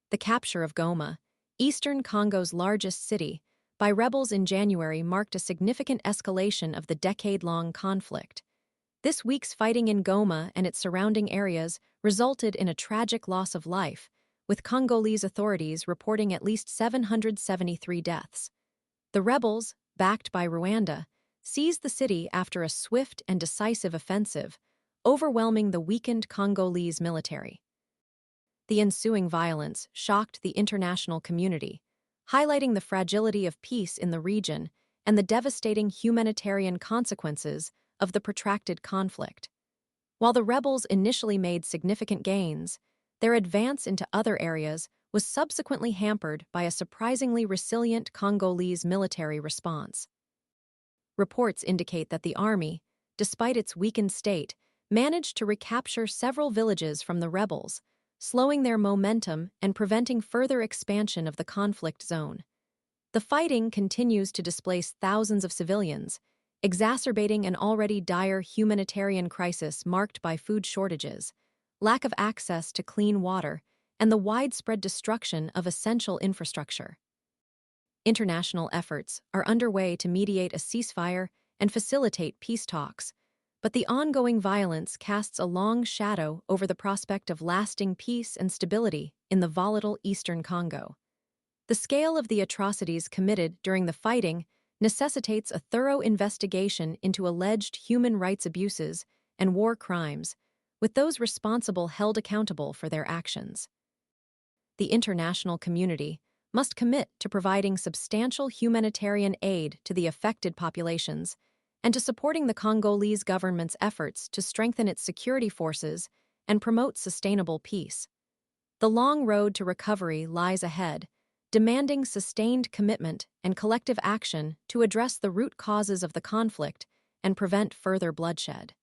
The capture of Goma, eastern Congo's largest city, by rebels in January marked a significant escalation of the decade-long conflict. This week's fighting in Goma and its surrounding areas resulted in a tragic loss of life, with Congolese authorities reporting at least 773 deaths. The rebels, backed by Rwanda, seized the city after a swift and decisive offensive, overwhelming the weakened Congolese military. The ensuing violence shocked the international community, highlighting the fragility of peace in the region and the devastating humanitarian consequences of the protracted conflict. While the rebels initially made significant gains, their advance into other areas was subsequently hampered by a surprisingly resilient Congolese military response. Reports indicate that the army, despite its weakened state, managed to recapture several villages from the rebels, slowing their momentum and preventing further expansion of the conflict zone. The fighting continues to displace thousands of civilians, exacerbating an already dire humanitarian crisis marked by food shortages, lack of access to clean water, and the widespread destruction of essential infrastructure. International efforts are underway to mediate a ceasefire and facilitate peace talks, but the ongoing violence casts a long shadow over the prospect of lasting peace and stability in the volatile eastern Congo. The scale of the atrocities committed during the fighting necessitates a thorough investigation into alleged human rights abuses and war crimes, with those responsible held accountable for their actions. The international community must commit to providing substantial humanitarian aid to the affected populations and to supporting the Congolese government's efforts to strengthen its security forces and promote sustainable peace. The long road to recovery lies ahead, demanding sustained commitment and collective action to address the root causes of the conflict and prevent further bloodshed.